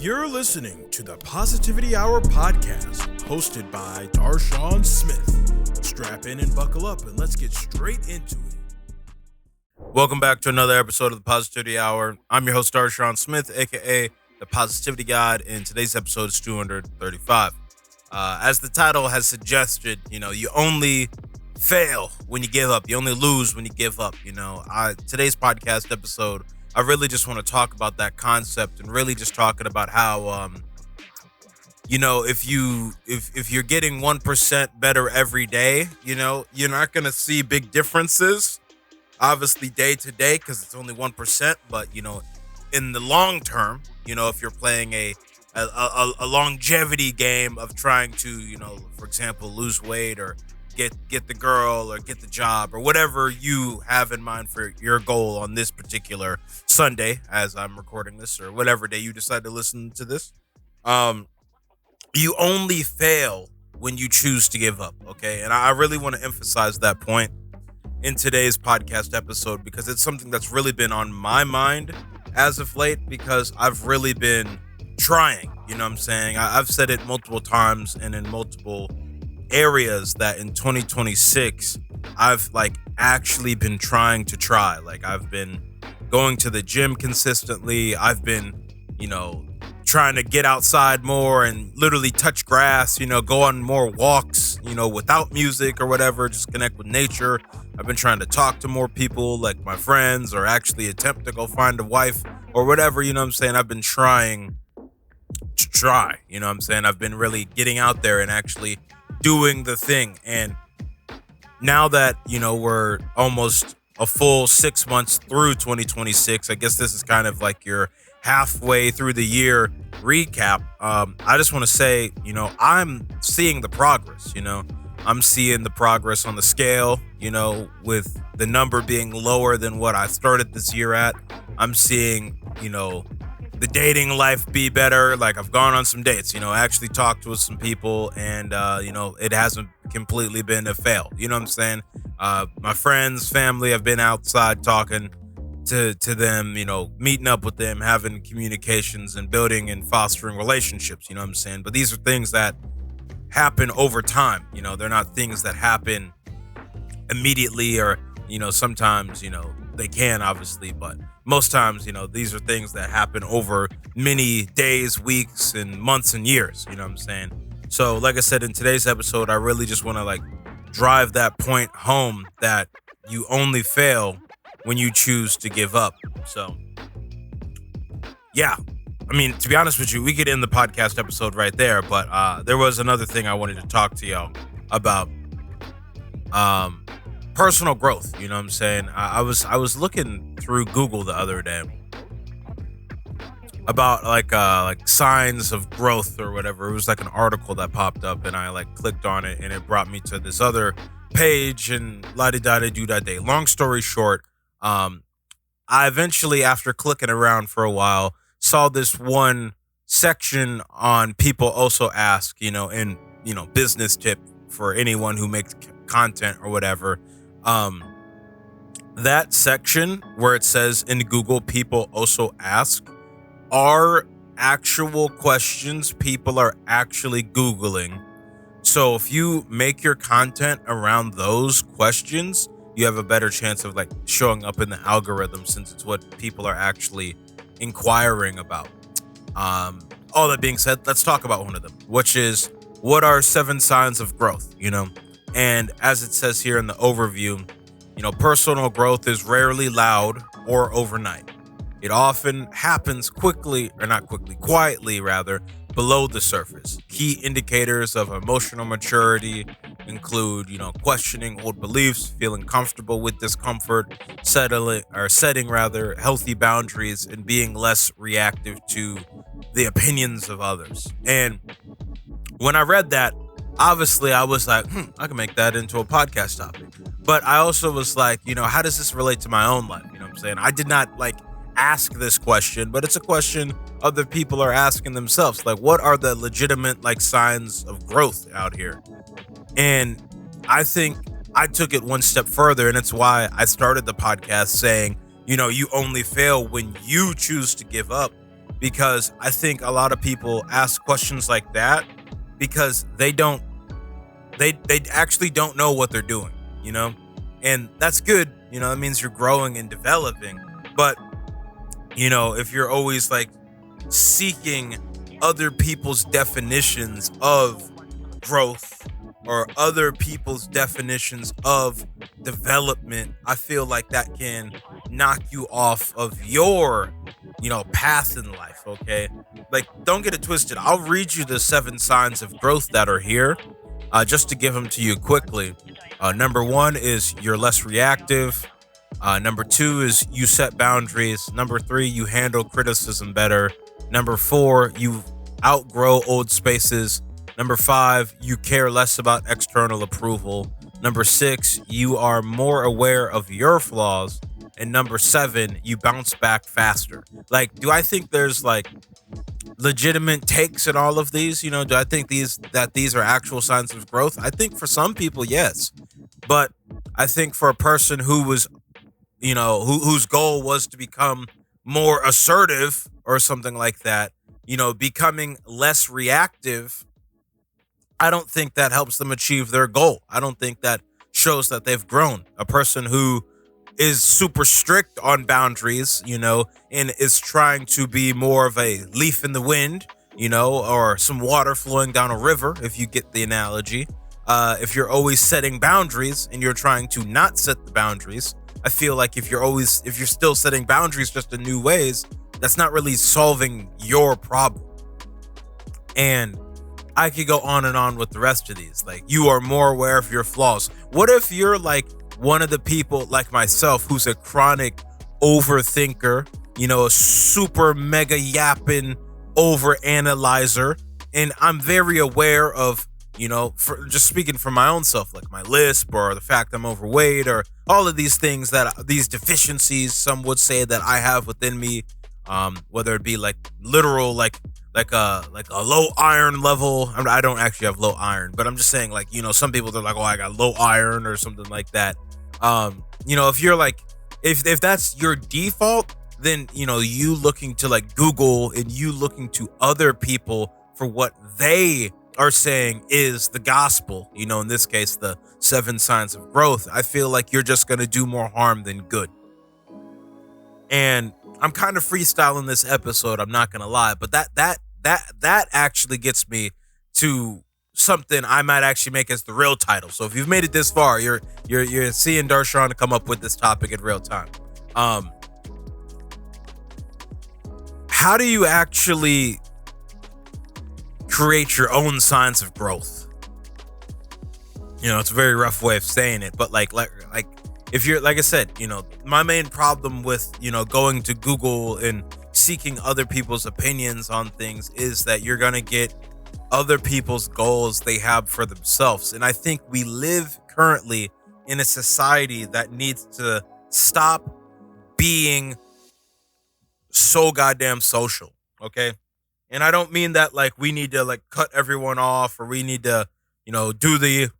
You're listening to the Positivity Hour podcast, hosted by Darshaun Smith. Strap in and buckle up, and let's get straight into it. Welcome back to another episode of the Positivity Hour. I'm your host, Darshaun Smith, aka the Positivity God, and today's episode is 235. As the title has suggested, you only fail when you give up. You only lose when you give up. Today's podcast episode, I really just want to talk about that concept and really just talking about how, if you're getting 1% better every day, you're not going to see big differences, obviously day to day, because it's only 1%. But, in the long term, if you're playing a longevity game of trying to, for example, lose weight or get the girl or get the job or whatever you have in mind for your goal on this particular Sunday, as I'm recording this, or whatever day you decide to listen to this, you only fail when you choose to give up. Okay. And I really want to emphasize that point in today's podcast episode, because it's something that's really been on my mind as of late, because I've really been trying, I'm saying? I've said it multiple times and in multiple areas that in 2026 I've actually been trying to try. I've been going to the gym consistently. I've been trying to get outside more and literally touch grass, go on more walks, without music or whatever, just connect with nature. I've been trying to talk to more people, like my friends, or actually attempt to go find a wife or whatever. I'm saying? I've been trying to try, I've been really getting out there and actually doing the thing. And now that we're almost a full 6 months through 2026, I guess this is kind of like your halfway through the year recap. I just want to say, I'm seeing the progress. I'm seeing the progress on the scale, with the number being lower than what I started this year at. I'm seeing, the dating life be better. I've gone on some dates, actually talked with some people, and it hasn't completely been a fail. You know what I'm saying? My friends, family, I've been outside talking to them, meeting up with them, having communications and building and fostering relationships. You know what I'm saying? But these are things that happen over time. They're not things that happen immediately, or sometimes they can, obviously, but most times, these are things that happen over many days, weeks, and months and years. You know what I'm saying? So, like I said, in today's episode, I really just want to drive that point home, that you only fail when you choose to give up. So, yeah. To be honest with you, we could end the podcast episode right there, but there was another thing I wanted to talk to y'all about. Personal growth, you know what I'm saying? I was looking through Google the other day about like signs of growth or whatever. It was like an article that popped up, and I clicked on it, and it brought me to this other page, and la-di-da-di-do-da-day. Long story short, I eventually, after clicking around for a while, saw this one section on people also ask, in business tip for anyone who makes content or whatever. That section where it says in Google, people also ask, are actual questions people are actually Googling. So if you make your content around those questions, you have a better chance of showing up in the algorithm, since it's what people are actually inquiring about. All that being said, let's talk about one of them, which is, what are 7 signs of growth? And as it says here in the overview, personal growth is rarely loud or overnight. It often happens quietly rather, below the surface. Key indicators of emotional maturity include, questioning old beliefs, feeling comfortable with discomfort, setting healthy boundaries, and being less reactive to the opinions of others. And when I read that, obviously I was like, I can make that into a podcast topic. But I also was like, how does this relate to my own life? You know what I'm saying? I did not ask this question, but it's a question other people are asking themselves. What are the legitimate signs of growth out here? And I think I took it one step further, and it's why I started the podcast saying, you only fail when you choose to give up. because I think a lot of people ask questions like that because they actually don't know what they're doing, you know? And that's good, that means you're growing and developing. But, if you're always like seeking other people's definitions of growth or other people's definitions of development, I feel like that can knock you off of your, path in life, okay? Like, don't get it twisted. I'll read you the 7 signs of growth that are here, just to give them to you quickly. Number 1 is you're less reactive. Number 2 is you set boundaries. Number 3, you handle criticism better. Number 4, you outgrow old spaces. Number 5, you care less about external approval. Number 6, you are more aware of your flaws. And number 7, you bounce back faster. Like, do I think there's like legitimate takes in all of these? Do I think these are actual signs of growth? I think for some people, yes. But I think for a person who was, whose goal was to become more assertive or something like that, becoming less reactive, I don't think that helps them achieve their goal. I don't think that shows that they've grown. A person who is super strict on boundaries, and is trying to be more of a leaf in the wind, or some water flowing down a river, if you get the analogy. If you're always setting boundaries and you're trying to not set the boundaries, I feel like if you're still setting boundaries just in new ways, that's not really solving your problem. And I could go on and on with the rest of these. Like, you are more aware of your flaws. What if you're like one of the people like myself who's a chronic overthinker, a super mega yapping overanalyzer, and I'm very aware of, for just speaking for my own self, like my lisp or the fact I'm overweight or all of these things these deficiencies, some would say, that I have within me, whether it be like literal, like a low iron level. I don't actually have low iron, but I'm just saying, like, some people, they're like, oh, I got low iron or something like that. If you're like, if that's your default, then, you looking to like Google and you looking to other people for what they are saying is the gospel, in this case, the 7 signs of growth, I feel like you're just going to do more harm than good. And I'm kind of freestyling this episode, I'm not going to lie, but that actually gets me to something I might actually make as the real title. So if you've made it this far, you're seeing Darshaun come up with this topic in real time. How do you actually create your own signs of growth? It's a very rough way of saying it, but like if you're, like I said, my main problem with, going to Google and seeking other people's opinions on things is that you're going to get other people's goals they have for themselves. And I think we live currently in a society that needs to stop being so goddamn social, okay? And I don't mean that like we need to like cut everyone off, or we need to, do the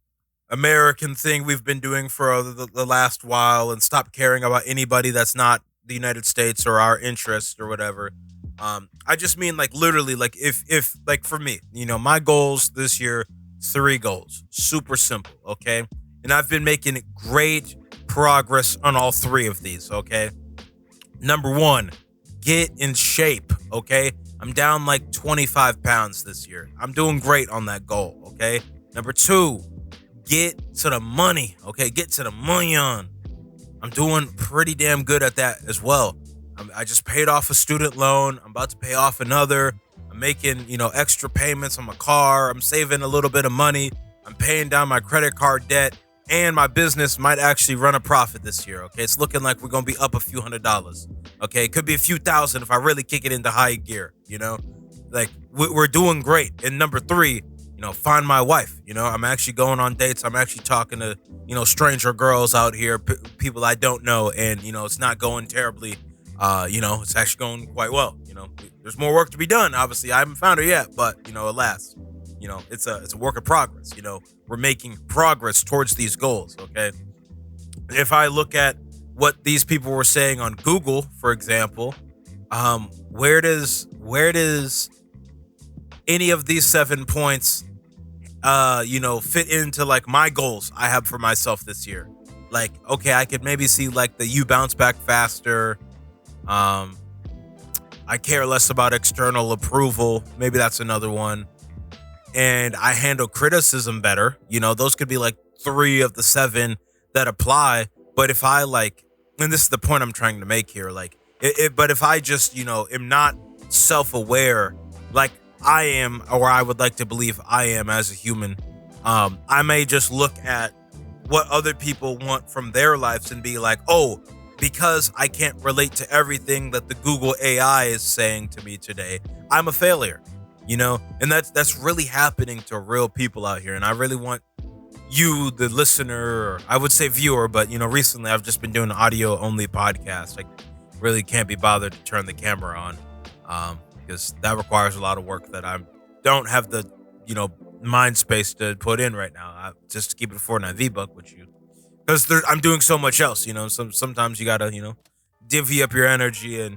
American thing we've been doing for the last while and stop caring about anybody that's not the United States or our interests or whatever. I just mean like literally, like if like for me, my goals this year, 3 goals, super simple, okay? And I've been making great progress on all 3 of these, okay? Number 1, get in shape, okay? I'm down like 25 pounds this year. I'm doing great on that goal, okay? Number 2, get to the money, okay? Get to the money on. I'm doing pretty damn good at that as well. I just paid off a student loan. I'm about to pay off another. I'm making, extra payments on my car. I'm saving a little bit of money. I'm paying down my credit card debt, and my business might actually run a profit this year. Okay. It's looking like we're going to be up a few $100s. Okay. It could be a few thousand if I really kick it into high gear, like we're doing great. And number 3, find my wife. I'm actually going on dates. I'm actually talking to, stranger girls out here, people I don't know. And, it's not going terribly. It's actually going quite well. There's more work to be done. Obviously, I haven't found her yet, but, alas, it's a work in progress. We're making progress towards these goals. Okay. If I look at what these people were saying on Google, for example, where does any of these 7 points fit into like my goals I have for myself this year? Like, okay, I could maybe see like the you bounce back faster. um I care less about external approval, maybe that's another one. And I handle criticism better. Those could be like 3 of the 7 that apply. But if I like, and this is the point I'm trying to make here, like, but if I just, am not self aware, like I am, or I would like to believe I am as a human, I may just look at what other people want from their lives and be like, oh, because I can't relate to everything that the Google AI is saying to me today, I'm a failure. And that's really happening to real people out here. And I really want you, the listener, or I would say viewer, but recently I've just been doing an audio only podcast. I really can't be bothered to turn the camera on, because that requires a lot of work that I don't have the mind space to put in right now. Just to keep it a Fortnite V-Buck with you, because I'm doing so much else. Sometimes you gotta divvy up your energy, and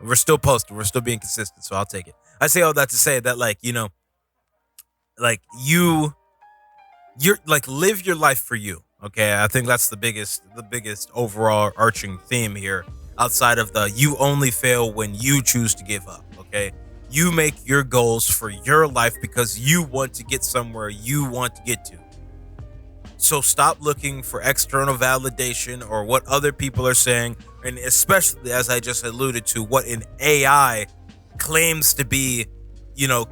we're still posting, we're still being consistent, so I'll take it. I say all that to say that, like, like you're like, live your life for you. Okay, I think that's the biggest overall arching theme here, outside of the you only fail when you choose to give up. Okay, you make your goals for your life because you want to get somewhere you want to get to. So stop looking for external validation or what other people are saying, and especially, as I just alluded to, what an AI claims to be,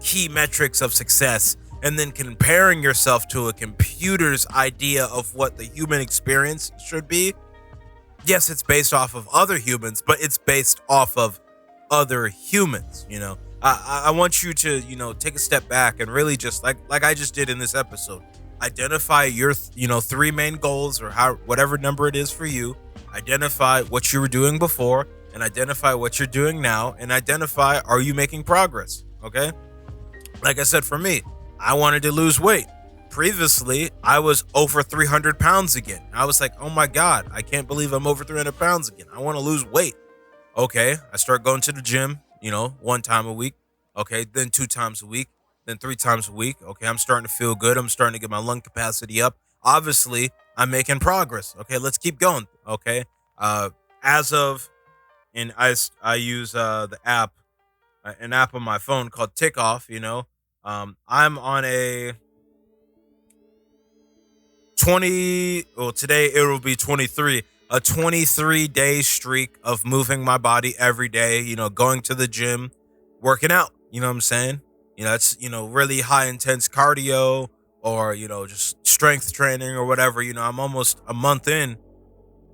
key metrics of success, and then comparing yourself to a computer's idea of what the human experience should be. Yes, it's based off of other humans, but it's based off of other humans. I want you to, take a step back and really just like I just did in this episode, identify your 3 main goals, or whatever number it is for you. Identify what you were doing before, and identify what you're doing now, and identify, are you making progress? Okay, like I said, for me, I wanted to lose weight. Previously, I was over 300 pounds again. I was like, oh my god, I can't believe I'm over 300 pounds again. I want to lose weight. Okay, I start going to the gym, 1 time a week. Okay, then 2 times a week, then 3 times a week. Okay, I'm starting to feel good. I'm starting to get my lung capacity up. Obviously, I'm making progress. Okay, let's keep going. Okay, as of, and I use the app, an app on my phone called Tickoff. I'm on a 20. Well, today it will be 23. A 23-day streak of moving my body every day. Going to the gym, working out. You know what I'm saying? It's really high intense cardio, or just strength training or whatever. I'm almost a month in,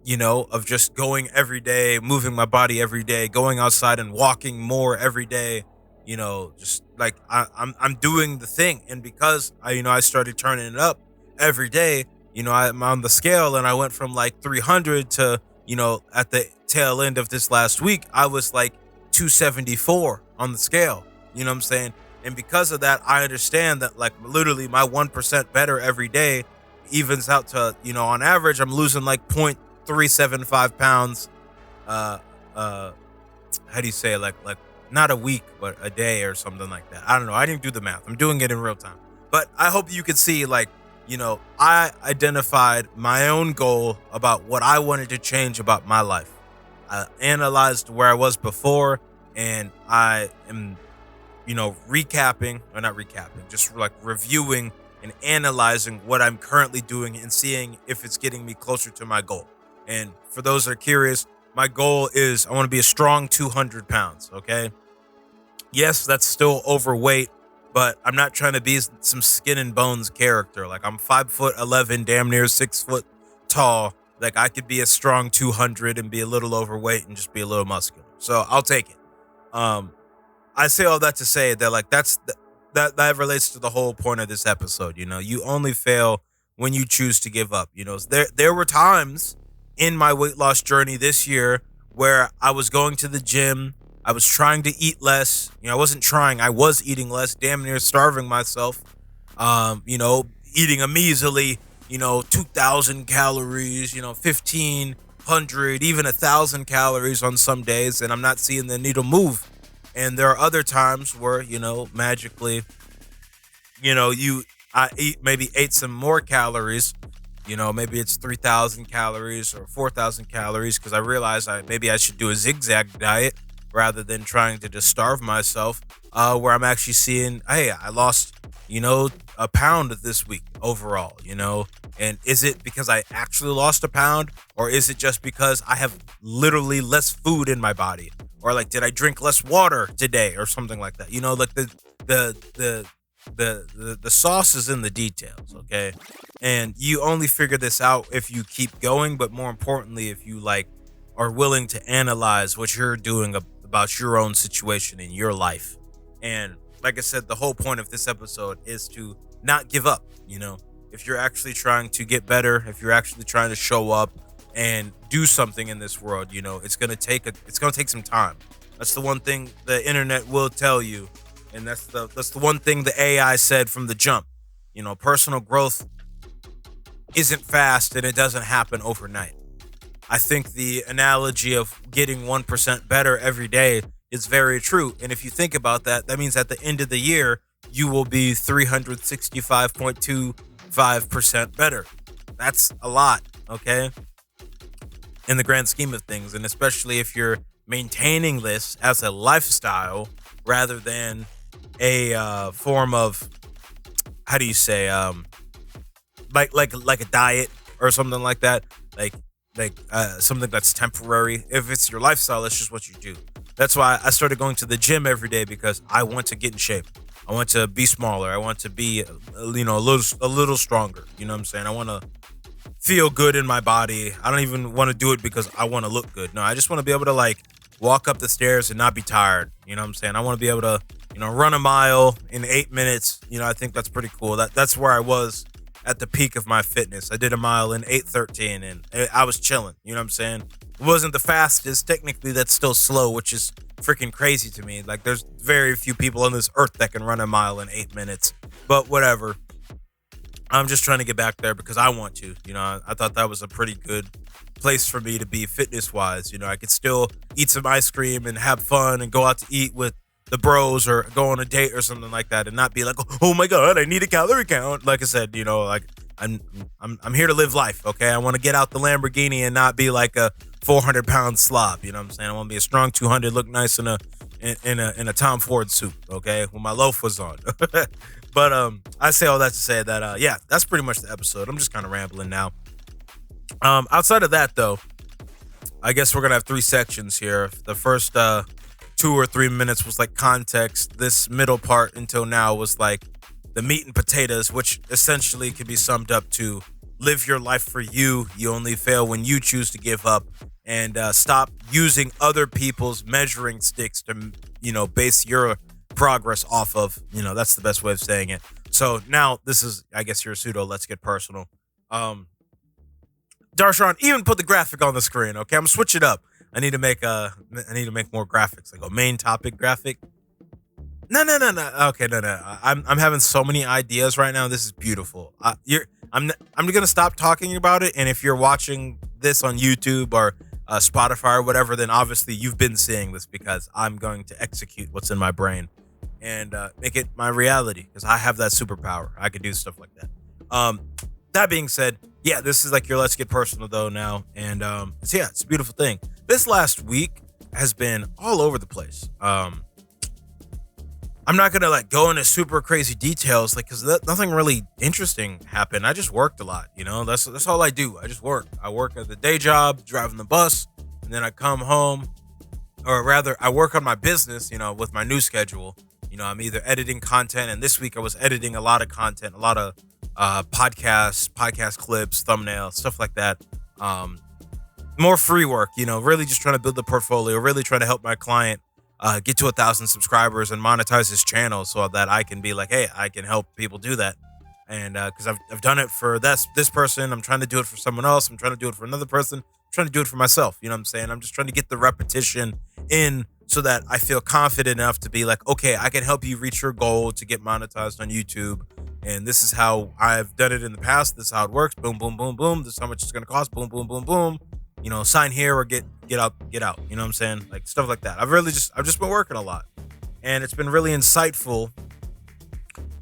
of just going every day, moving my body every day, going outside and walking more every day. Just like I'm doing the thing, and because I started turning it up every day. I'm on the scale, and I went from like 300 to at the tail end of this last week, I was like 274 on the scale. You know what I'm saying? And because of that, I understand that, like, literally my 1% better every day evens out to, on average, I'm losing like 0.375 pounds. How do you say it? Like not a week, but a day or something like that. I don't know. I didn't do the math. I'm doing it in real time. But I hope you could see, like, I identified my own goal about what I wanted to change about my life. I analyzed where I was before, and I am, recapping, or not recapping, just like reviewing and analyzing what I'm currently doing and seeing if it's getting me closer to my goal. And for those that are curious, my goal is I want to be a strong 200 pounds. Okay. Yes, that's still overweight, but I'm not trying to be some skin and bones character. Like, I'm 5'11", damn near 6 foot tall. Like, I could be a strong 200 and be a little overweight and just be a little muscular. So I'll take it. I say all that to say that, like, that relates to the whole point of this episode. You only fail when you choose to give up. There were times in my weight loss journey this year where I was going to the gym. I was trying to eat less. I wasn't trying. I was eating less, damn near starving myself. Eating a measly, 2,000 calories, 1,500, even 1,000 calories on some days, and I'm not seeing the needle move. And there are other times where, magically, I maybe ate some more calories. Maybe it's 3,000 calories or 4,000 calories because I realized maybe I should do a zigzag diet rather than trying to just starve myself. Where I'm actually seeing, hey, I lost, a pound this week overall. And is it because I actually lost a pound, or is it just because I have literally less food in my body, or like did I drink less water today, or something like that? Like the sauce is in the details, okay? And you only figure this out if you keep going, but more importantly, if you like are willing to analyze what you're doing about your own situation in your life. And like I said, the whole point of this episode is to not give up. If you're actually trying to get better, if you're actually trying to show up and do something in this world, it's gonna take some time. That's the one thing the internet will tell you, and that's the one thing the AI said from the jump. Personal growth isn't fast and it doesn't happen overnight. I think the analogy of getting 1% better every day is very true. And if you think about that, that means at the end of the year, you will be 365.25% better. That's a lot, okay? In the grand scheme of things. And especially if you're maintaining this as a lifestyle rather than a form of, how do you say, like a diet or something like that, like something that's temporary. If it's your lifestyle, it's just what you do. That's why I started going to the gym every day, because I want to get in shape. I want to be smaller. I want to be, a little stronger. You know what I'm saying? I want to feel good in my body. I don't even want to do it because I want to look good. No, I just want to be able to like walk up the stairs and not be tired. You know what I'm saying? I want to be able to, run a mile in 8 minutes. I think that's pretty cool. That's where I was at the peak of my fitness. I did a mile in 8:13 and I was chilling. You know what I'm saying? It wasn't the fastest. Technically, that's still slow, which is freaking crazy to me. Like, there's very few people on this earth that can run a mile in 8 minutes. But whatever. I'm just trying to get back there because I want to. I thought that was a pretty good place for me to be fitness-wise. I could still eat some ice cream and have fun and go out to eat with the bros or go on a date or something like that and not be like, oh my God, I need a calorie count. Like I said, like I'm here to live life, okay? I want to get out the Lamborghini and not be like a 400-pound slob. You know what I'm saying? I want to be a strong 200, look nice in a Tom Ford suit, okay, with my loafers on. But I say all that to say that yeah, that's pretty much the episode. I'm just kind of rambling now. Outside of that though, I guess we're gonna have 3 sections here. The first 2 or 3 minutes was like context. This middle part until now was like the meat and potatoes, which essentially can be summed up to live your life for you. You only fail when you choose to give up, and stop using other people's measuring sticks to, base your progress off of. That's the best way of saying it. So now this is, I guess, your pseudo let's get personal. Darshaun, even put the graphic on the screen, okay? I'm gonna switch it up. I need to make more graphics, like a main topic graphic. No. Okay, no. I'm having so many ideas right now. This is beautiful. I'm gonna stop talking about it. And if you're watching this on YouTube or Spotify or whatever, then obviously you've been seeing this, because I'm going to execute what's in my brain and make it my reality, because I have that superpower. I can do stuff like that. That being said, yeah, this is like your let's get personal though now, and it's a beautiful thing. This last week has been all over the place. I'm not gonna like go into super crazy details, like, because nothing really interesting happened. I just worked a lot, That's all I do. I just work. I work at the day job, driving the bus, and then I come home, or rather, I work on my business, with my new schedule. I'm either editing content, and this week I was editing a lot of content, a lot of podcast clips, thumbnails, stuff like that. More free work, really just trying to build the portfolio, really trying to help my client get to 1,000 subscribers and monetize his channel, so that I can be like, hey, I can help people do that. And because I've done it for this person, I'm trying to do it for someone else, I'm trying to do it for another person, I'm trying to do it for myself. You know what I'm saying? I'm just trying to get the repetition in, so that I feel confident enough to be like, okay, I can help you reach your goal to get monetized on YouTube. And this is how I've done it in the past. This is how it works. Boom, boom, boom, boom. This is how much it's going to cost. Boom, boom, boom, boom. Sign here or get out. You know what I'm saying? Like stuff like that. I've just been working a lot. and it's been really insightful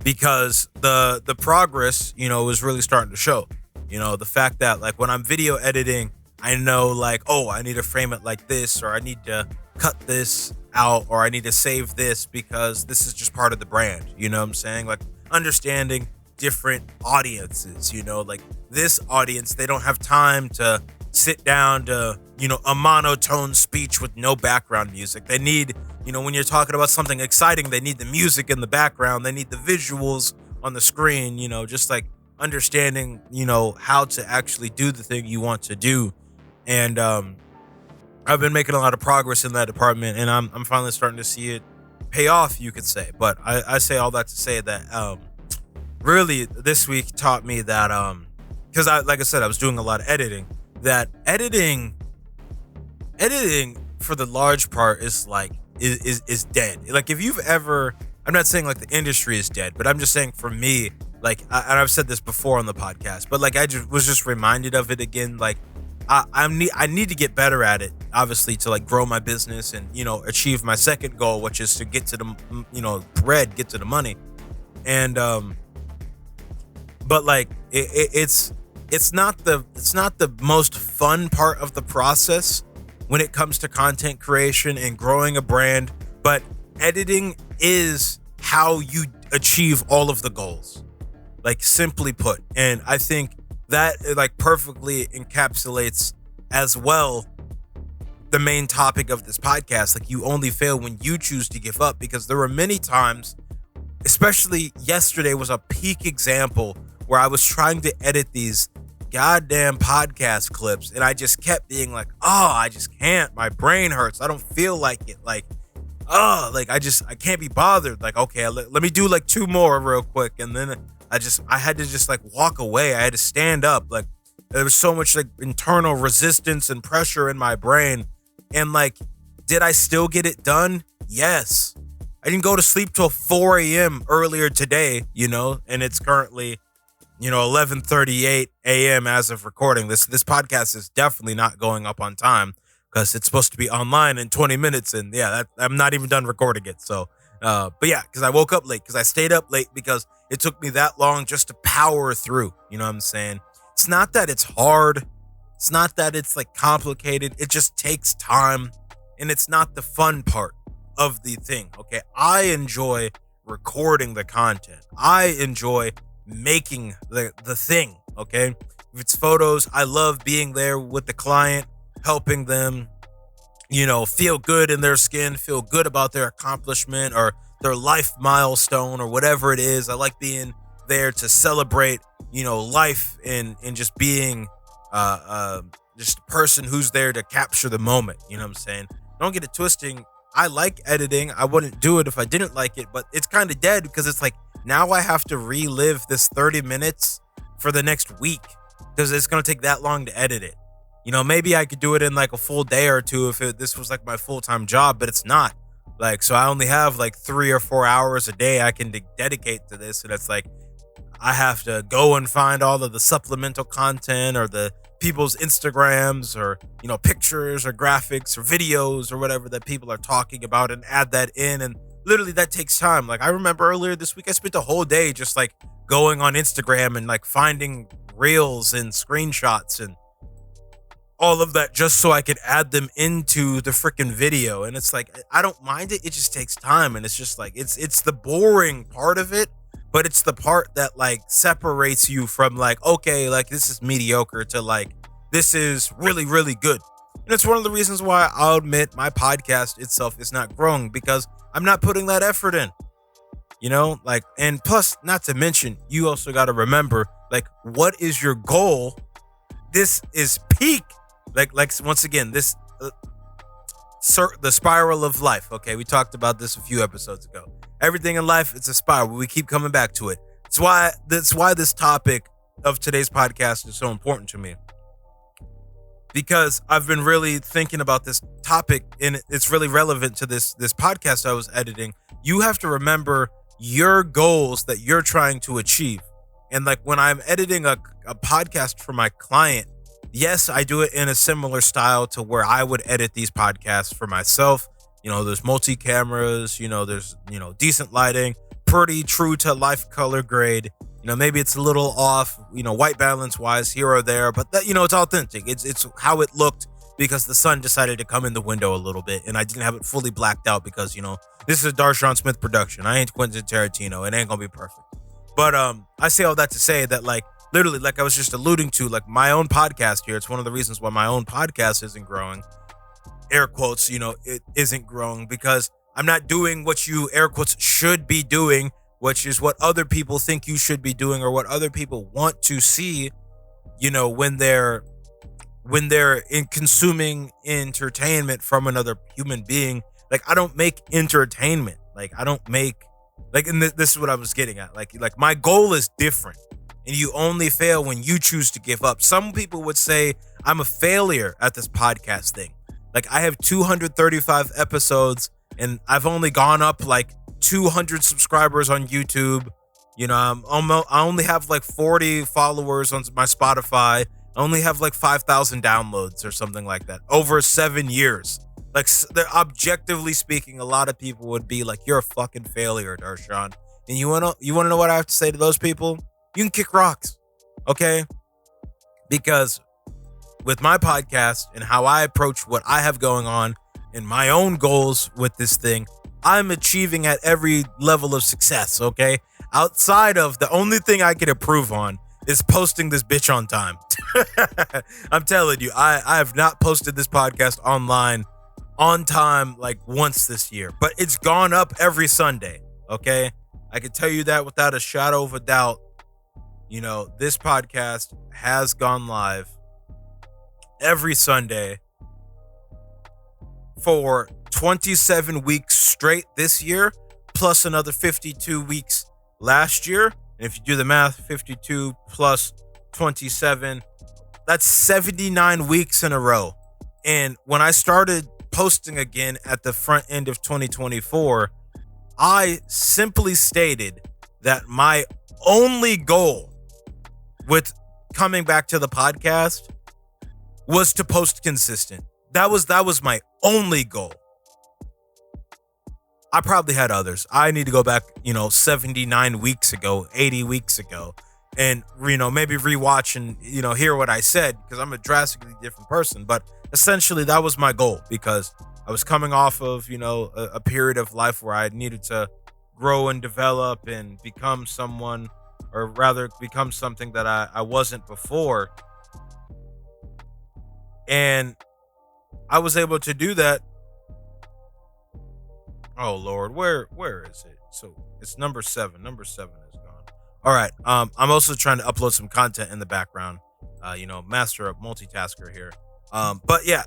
because the progress, is really starting to show. The fact that like when I'm video editing, I know like, oh, I need to frame it like this, or I need to cut this out, or I need to save this because this is just part of the brand. You know what I'm saying? Like understanding different audiences, like this audience, they don't have time to sit down to, a monotone speech with no background music. They need, when you're talking about something exciting, they need the music in the background. They need the visuals on the screen, just like understanding, how to actually do the thing you want to do. And I've been making a lot of progress in that department, and I'm finally starting to see it pay off, you could say. But I say all that to say that really this week taught me that because like I said, I was doing a lot of editing. That editing for the large part is like is dead. Like if you've ever, I'm not saying like the industry is dead, but I'm just saying for me, like and I've said this before on the podcast, but like I was just reminded of it again. Like I need to get better at it, obviously, to like grow my business and achieve my second goal, which is to get to the get to the money. And but like it's not the most fun part of the process when it comes to content creation and growing a brand, but editing is how you achieve all of the goals, like simply put. And I think that like perfectly encapsulates as well the main topic of this podcast. Like you only fail when you choose to give up, because there were many times, especially yesterday was a peak example, where I was trying to edit these goddamn podcast clips and I just kept being like, oh, I just can't, my brain hurts, I don't feel like it, like I can't be bothered. Like, okay, let me do like 2 more real quick, and then I had to just like walk away. I had to stand up. Like there was so much like internal resistance and pressure in my brain. And like, did I still get it done? Yes. I didn't go to sleep till 4 a.m. earlier today, and it's currently 11:38 a.m. as of recording. This podcast is definitely not going up on time because it's supposed to be online in 20 minutes. And yeah, I'm not even done recording it. So, but yeah, because I woke up late, because I stayed up late because it took me that long just to power through. You know what I'm saying? It's not that it's hard. It's not that it's like complicated. It just takes time, and it's not the fun part of the thing. Okay. I enjoy recording the content. I enjoy making the thing. Okay. If it's photos, I love being there with the client, helping them, feel good in their skin, feel good about their accomplishment or their life milestone or whatever it is. I like being there to celebrate, life and just being just a person who's there to capture the moment. You know what I'm saying? Don't get it twisting. I like editing. I wouldn't do it if I didn't like it, but it's kind of dead because it's like now I have to relive this 30 minutes for the next week because it's going to take that long to edit it. Maybe I could do it in like a full day or two if this was like my full-time job, but it's not. Like, so I only have like 3 or 4 hours a day I can dedicate to this. And it's like, I have to go and find all of the supplemental content or the people's Instagrams or, pictures or graphics or videos or whatever that people are talking about and add that in. And literally that takes time. Like I remember earlier this week, I spent the whole day just like going on Instagram and like finding reels and screenshots and all of that just so I could add them into the freaking video. And it's like, I don't mind it. It just takes time. And it's just like, it's the boring part of it, but it's the part that like separates you from like, okay, like this is mediocre to like, this is really, really good. And it's one of the reasons why I'll admit my podcast itself is not growing, because I'm not putting that effort in, like, and plus not to mention, you also got to remember, like, what is your goal? This is peak. Like once again, this the spiral of life. Okay, we talked about this a few episodes ago. Everything in life, it's a spiral. We keep coming back to it. That's why this topic of today's podcast is so important to me, because I've been really thinking about this topic, and it's really relevant to this podcast I was editing. You have to remember your goals that you're trying to achieve. And like when I'm editing a podcast for my client, yes, I do it in a similar style to where I would edit these podcasts for myself. There's multi cameras, there's, decent lighting, pretty true to life color grade. Maybe it's a little off, white balance wise here or there, but that, it's authentic. It's how it looked because the sun decided to come in the window a little bit and I didn't have it fully blacked out because, this is a Darshaun Smith production. I ain't Quentin Tarantino. It ain't gonna be perfect. But I say all that to say that, like, literally, like I was just alluding to, like, my own podcast here, it's one of the reasons why my own podcast isn't growing. Air quotes, it isn't growing because I'm not doing what you, air quotes, should be doing, which is what other people think you should be doing or what other people want to see, when they're in consuming entertainment from another human being. Like, I don't make entertainment. Like, I don't make, like, and this is what I was getting at. Like my goal is different, and you only fail when you choose to give up. Some people would say I'm a failure at this podcast thing. Like, I have 235 episodes, and I've only gone up like 200 subscribers on YouTube. I only have like 40 followers on my Spotify. I only have like 5,000 downloads or something like that over 7 years. Like, objectively speaking, a lot of people would be like, "You're a fucking failure, Darshaun." And you wanna know what I have to say to those people? You can kick rocks, okay? Because with my podcast and how I approach what I have going on and my own goals with this thing, I'm achieving at every level of success, okay? Outside of the only thing I can improve on is posting this bitch on time. I'm telling you, I have not posted this podcast online on time like once this year, but it's gone up every Sunday, okay? I can tell you that without a shadow of a doubt. This podcast has gone live every Sunday for 27 weeks straight this year, plus another 52 weeks last year. And if you do the math, 52 plus 27, that's 79 weeks in a row. And when I started posting again at the front end of 2024, I simply stated that my only goal with coming back to the podcast was to post consistent. That was my only goal. I probably had others. I need to go back, 79 weeks ago, 80 weeks ago, and, maybe rewatch and, hear what I said, because I'm a drastically different person. But essentially, that was my goal, because I was coming off of, a period of life where I needed to grow and develop and become someone, or rather become something that I wasn't before. And I was able to do that. Oh Lord, where is it? So it's number 7. Number 7 is gone. All right. I'm also trying to upload some content in the background. Master of multitasker here. But yeah,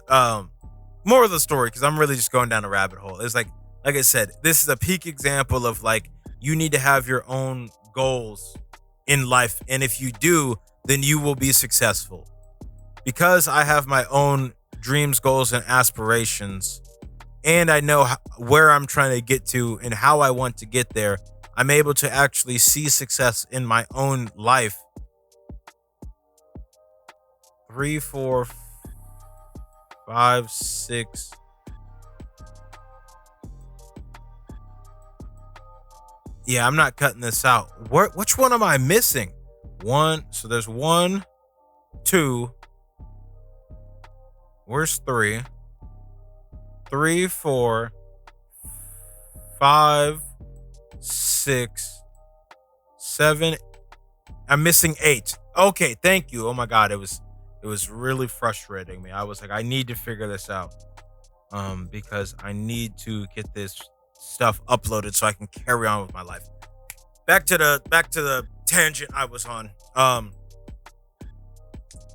more of the story, because I'm really just going down a rabbit hole. It's like I said, this is a peak example of, like, you need to have your own goals in life, and if you do, then you will be successful. Because I have my own dreams, goals, and aspirations, and I know where I'm trying to get to and how I want to get there, I'm able to actually see success in my own life. 3, 4, 5, 6. Yeah, I'm not cutting this out. Which one am I missing? 1. So there's 1, 2. Where's 3? 3, 4, 5, 6, 7. I'm missing 8. Okay, thank you. Oh my God, it was really frustrating me. I was like, I need to figure this out, because I need to get this stuff uploaded so I can carry on with my life. Back to the tangent I was on.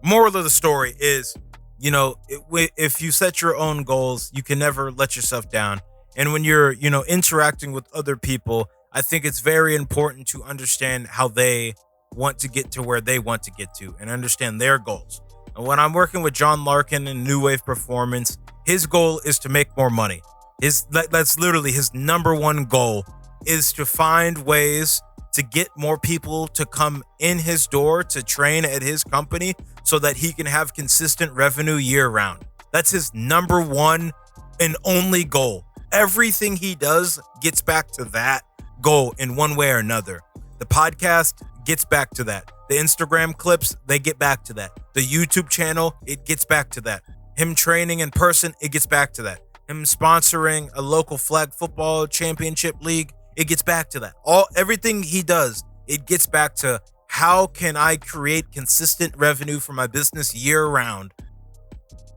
Moral of the story is, if you set your own goals, you can never let yourself down. And when you're, interacting with other people, I think it's very important to understand how they want to get to where they want to get to and understand their goals. And when I'm working with John Larkin in New Wave Performance, his goal is to make more money. That's literally his number one goal, is to find ways to get more people to come in his door to train at his company so that he can have consistent revenue year round. That's his number one and only goal. everything he does gets back to that goal in one way or another. The podcast gets back to that. The Instagram clips, they get back to that. The YouTube channel, it gets back to that. Him training in person, it gets back to that. Him sponsoring a local flag football championship league, it gets back to that. Everything he does, it gets back to how can I create consistent revenue for my business year round?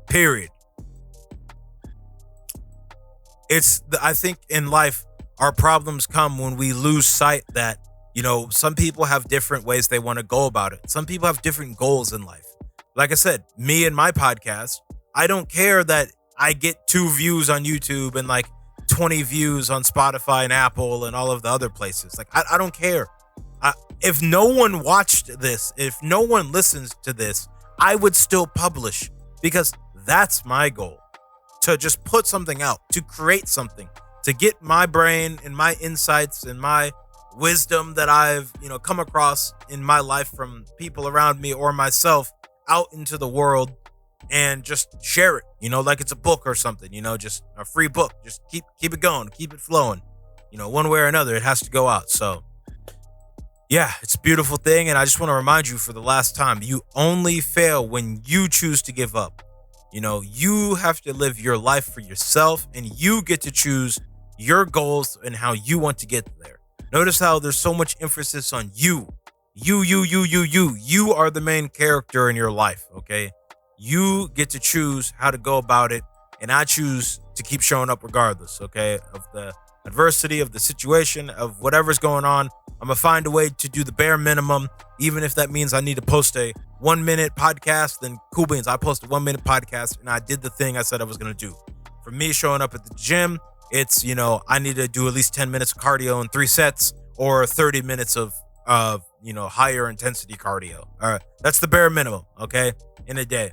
Period. I think in life, our problems come when we lose sight that, some people have different ways they want to go about it. Some people have different goals in life. Like I said, me and my podcast, I don't care that I get 2 views on YouTube and like 20 views on Spotify and Apple and all of the other places. Like, I don't care. If no one watched this, if no one listens to this, I would still publish because that's my goal. To just put something out, to create something, to get my brain and my insights and my wisdom that I've, come across in my life from people around me or myself out into the world and just share it, like it's a book or something, just a free book. Just keep it going, keep it flowing, one way or another, it has to go out. So yeah, it's a beautiful thing. And I just want to remind you for the last time, you only fail when you choose to give up. You have to live your life for yourself and you get to choose your goals and how you want to get there. Notice how there's so much emphasis on you. You are the main character in your life, okay? You get to choose how to go about it, and I choose to keep showing up regardless, okay? Of the adversity, of the situation, of whatever's going on. I'm going to find a way to do the bare minimum, even if that means I need to post a 1-minute podcast, then cool beans. I post a 1-minute podcast, and I did the thing I said I was going to do. For me, showing up at the gym, it's, I need to do at least 10 minutes of cardio in 3 sets or 30 minutes of higher intensity cardio. All right. That's the bare minimum, okay, in a day.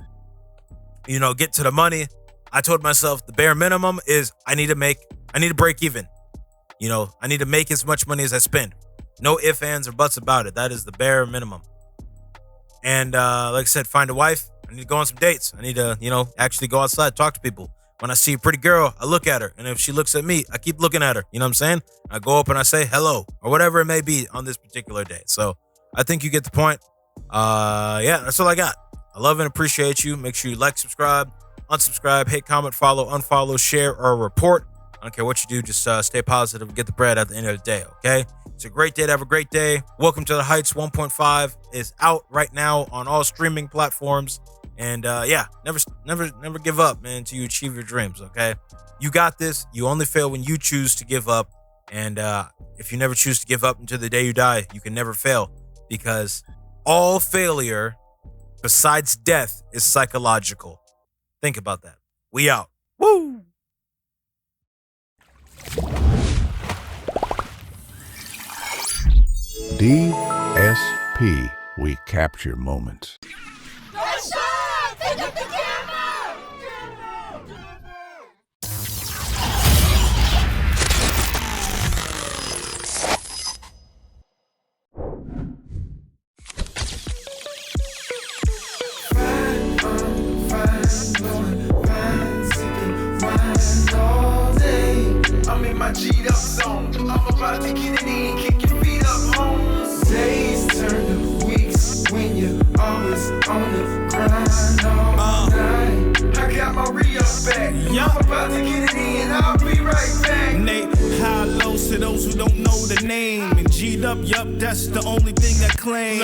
Get to the money. I told myself the bare minimum is I need to break even. I need to make as much money as I spend. No ifs, ands, or buts about it. That is the bare minimum. And like I said, find a wife. I need to go on some dates. I need to, actually go outside, talk to people. When I see a pretty girl, I look at her. And if she looks at me, I keep looking at her. You know what I'm saying? I go up and I say hello or whatever it may be on this particular day. So I think you get the point. Yeah, that's all I got. I love and appreciate you. Make sure you like, subscribe, unsubscribe, hit, comment, follow, unfollow, share, or report. I don't care what you do. Just stay positive and get the bread at the end of the day, okay? It's a great day to have a great day. Welcome to the Heights 1.5 is out right now on all streaming platforms. And yeah, never give up, man, until you achieve your dreams, okay? You got this. You only fail when you choose to give up. And if you never choose to give up until the day you die, you can never fail. Because all failure, besides death, is psychological. Think about that. We out. Woo! DSP. We capture moments. Darshaun, pick up the camera! I'm in my G'd up zone. I'm about to get it in, kick your feet up, home. Days turn to weeks when you're always on the grind all night. I got my re-up back. I'm about to get it in, I'll be right back. Nate, high lows to those who don't know the name. And G'd up, yup, that's the only thing I claim.